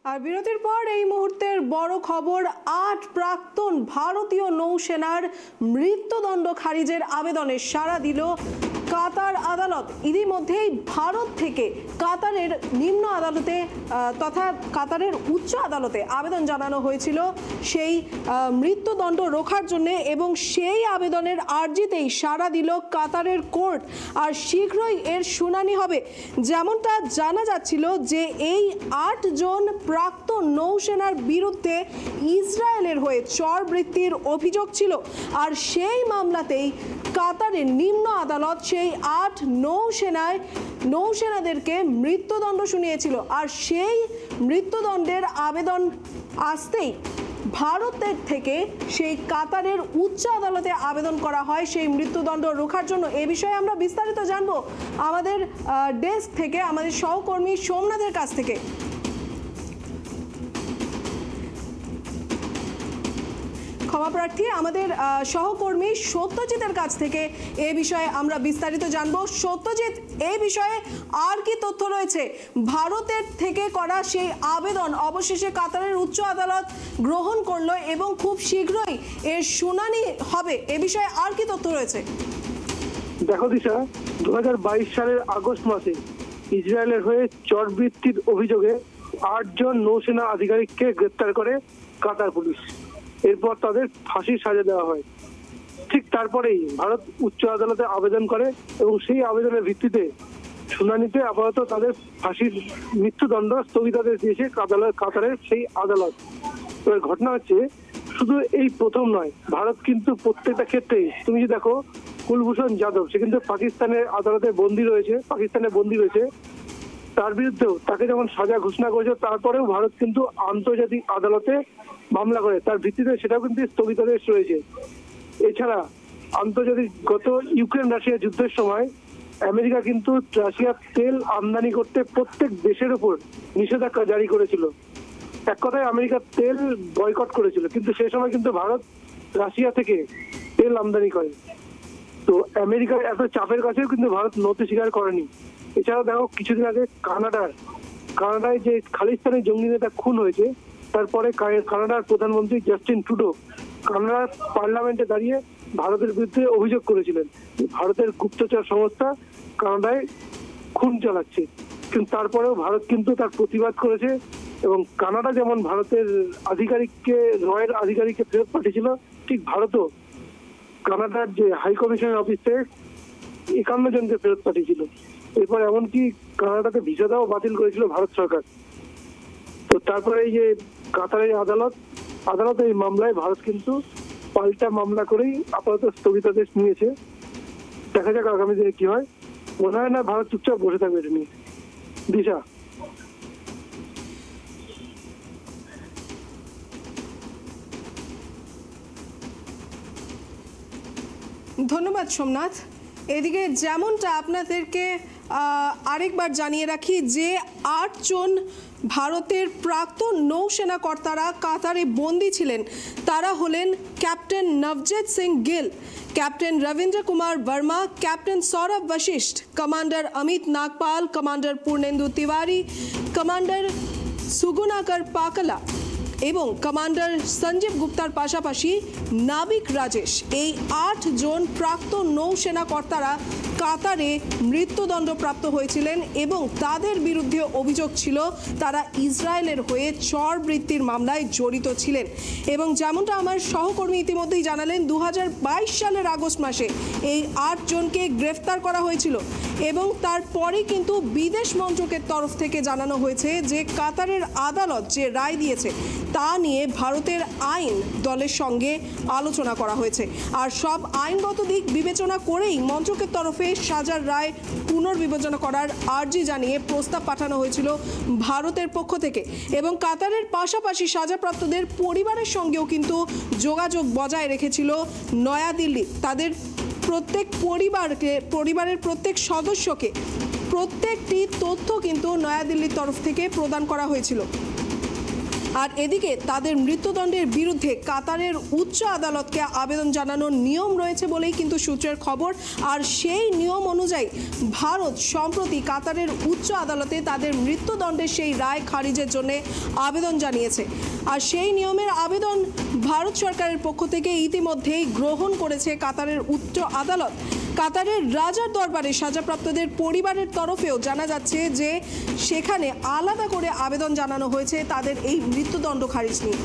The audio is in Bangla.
আর বিরতির পর এই মুহূর্তের বড় খবর, ৮ প্রাক্তন ভারতীয় নৌসেনার মৃত্যুদণ্ড খারিজের আবেদনে সাড়া দিল কাতার আদালত। ইতিমধ্যেই ভারত থেকে কাতারের নিম্ন আদালতে তথা কাতারের উচ্চ আদালতে আবেদন জানানো হয়েছিল সেই মৃত্যুদণ্ড রোখার জন্য, এবং সেই আবেদনের আর্জিতেই সাড়া দিল কাতারের কোর্ট। আর শীঘ্রই এর শুনানি হবে। যেমনটা জানা যাচ্ছিল যে এই ৮ জন প্রাক্তন নৌসেনার বিরুদ্ধে ইসরায়েলের হয়ে চরবৃত্তির অভিযোগ ছিল, আর সেই মামলাতেই কাতারের নিম্ন আদালত সেই ৮ নৌসেনাদেরকে মৃত্যুদণ্ড শুনিয়েছিল। আর সেই মৃত্যুদণ্ডের আবেদন আসতেই ভারতের থেকে সেই কাতারের উচ্চ আদালতে আবেদন করা হয় সেই মৃত্যুদণ্ড রোখার জন্য। এ বিষয়ে আমরা বিস্তারিত জানবো আমাদের ডেস্ক থেকে, আমাদের সহকর্মী সোমনাথের কাছ থেকে। ক্ষমাপ্রার্থী, আমাদের সহকর্মী সত্যজিতের কাছ থেকে এ বিষয়ে আমরা বিস্তারিত জানবো। সত্যজিৎ, এই বিষয়ে আর কি তথ্য রয়েছে? ভারতের থেকে করা সেই আবেদন অবশেষে কাতারের উচ্চ আদালত গ্রহণ করলো এবং খুব শীঘ্রই এর শুনানি হবে, এ বিষয়ে আর কি তথ্য রয়েছে? দেখো দিশা, 2022 সালের আগস্ট মাসে ইসরায়েলের হয়ে চরবৃত্তির অভিযোগে ৮ জন নৌসেনা আধিকারিককে গ্রেপ্তার করে কাতার পুলিশ। এরপর তাদের ফাঁসির সাজা দেওয়া হয়। ঠিক তারপরেই ভারত উচ্চ আদালতে আবেদন করে এবং সেই আবেদনের ভিত্তিতে শুনানিতে আপাতত তাদের ফাঁসির মৃত্যুদণ্ড স্থগিতাদেশ দিয়েছে কাতারের সেই আদালত। এবার ঘটনা হচ্ছে, শুধু এই প্রথম নয়, ভারত কিন্তু প্রত্যেকটা ক্ষেত্রেই, তুমি যদি দেখো কুলভূষণ যাদব, সে কিন্তু পাকিস্তানের আদালতে পাকিস্তানে বন্দী রয়েছে, তার বিরুদ্ধেও তাকে যখন সাজা ঘোষণা করেছে তারপরেও ভারত কিন্তু আন্তর্জাতিক আদালতে মামলা করে, তার ভিত্তিতে সেটাও কিন্তু স্থগিতাদেশ রয়েছে। এছাড়া আন্তর্জাতিক গত ইউক্রেন রাশিয়া যুদ্ধের সময় আমেরিকা কিন্তু রাশিয়ার তেল আমদানি করতে প্রত্যেক দেশের উপর নিষেধাজ্ঞা জারি করেছিল। এক কথায় আমেরিকার তেল বয়কট করেছিল, কিন্তু সেই সময় কিন্তু ভারত রাশিয়া থেকে তেল আমদানি করে। তো আমেরিকার এত চাপের কাছেও কিন্তু ভারত নতি স্বীকার করেনি। এছাড়াও দেখো, কিছুদিন আগে কানাডায় যে খালিস্তানি জঙ্গি নেতা খুন হয়েছে, তারপরে কানাডার প্রধানমন্ত্রী জাস্টিন ট্রুডো কানাডার পার্লামেন্টে দাঁড়িয়ে ভারতের বিরুদ্ধে অভিযোগ করেছিলেন ভারতের গুপ্তচর সংস্থা কানাডায় খুন চালাচ্ছে। কিন্তু তারপরেও ভারত কিন্তু তার প্রতিবাদ করেছে এবং কানাডা যেমন ভারতের রয়ের আধিকারিককে ফেরত পাঠিয়েছিল, ঠিক ভারতও কানাডার যে হাই কমিশনের অফিস থেকে 51 জনকে ফেরত পাঠিয়েছিল। এরপর এমনকি কানাডাতে ভিসাটাও বাতিল করেছিল ভারত সরকার। তো তারপরে এই যে কাতারের আদালত এই মামলায় ভারত কিন্তু পাল্টা মামলা করেই আপাতত স্থগিতাদেশ নিয়েছে। দেখা যাক আগামী দিনে কি হয়। মনে হয় না ভারত চুপচাপ বসে থাকবে এটা নিয়ে। দিশা, ধন্যবাদ সোমনাথ। এদিকে যেমনটা আপনাদেরকে আরেকবার জানিয়ে রাখি যে ৮ জন ভারতের প্রাক্তন নৌসেনা কর্তারা কাতারে বন্দী ছিলেন। তারা হলেন captain Navjot Singh Gill, captain Ravindra Kumar Verma, captain Saurabh Vashisht, commander Amit Nagpal, commander Purnendu Tiwari, commander Sugunakar Pakala এবং কমান্ডার সঞ্জীব গুপ্তার পাশাপাশি নাবিক রাজেশ। এই ৮ জন প্রাক্তন নৌসেনা কর্তারা কাতারে মৃত্যুদণ্ডপ্রাপ্ত হয়েছিলেন এবং তাদের বিরুদ্ধে অভিযোগ ছিল তারা ইসরায়েলের হয়ে চরবৃত্তির মামলায় জড়িত ছিলেন। এবং যেমনটা আমার সহকর্মী ইতিমধ্যেই জানালেন, 2022 সালের আগস্ট মাসে এই ৮ জনকে গ্রেফতার করা হয়েছিল এবং তারপরে কিন্তু বিদেশ মন্ত্রকের তরফ থেকে জানানো হয়েছে যে কাতারের আদালত যে রায় দিয়েছে তা নিয়ে ভারতের আইন দলের সঙ্গে আলোচনা করা হয়েছে। আর সব আইনগত দিক বিবেচনা করেই মন্ত্রকের তরফে সাজার রায় পুনর্বিবেচনা করার আর্জি জানিয়ে প্রস্তাব পাঠানো হয়েছিল ভারতের পক্ষ থেকে। এবং কাতারের পাশাপাশি সাজাপ্রাপ্তদের পরিবারের সঙ্গেও কিন্তু যোগাযোগ বজায় রেখেছিল নয়াদিল্লি। তাদের প্রত্যেক পরিবারের প্রত্যেক সদস্যকে প্রত্যেকটি তথ্য কিন্তু নয়াদিল্লির তরফ থেকে প্রদান করা হয়েছিল। আর এদিকে তাদের মৃত্যুদণ্ডের বিরুদ্ধে কাতারের উচ্চ আদালতকে আবেদন জানানোর নিয়ম রয়েছে বলেই কিন্তু সূত্রের খবর। আর সেই নিয়ম অনুযায়ী ভারত সম্প্রতি কাতারের উচ্চ আদালতে তাদের মৃত্যুদণ্ডের সেই রায় খারিজের জন্য আবেদন জানিয়েছে। আর সেই নিয়মের আবেদন ভারত সরকারের পক্ষ থেকে ইতিমধ্যেই গ্রহণ করেছে কাতারের উচ্চ আদালত। কাতারের রাজার দরবারে সাজাপ্রাপ্তদের পরিবারের তরফেও জানা যাচ্ছে যে সেখানে আলাদা করে আবেদন জানানো হয়েছে তাদের এই মৃত্যুদণ্ড খারিজ নিয়ে।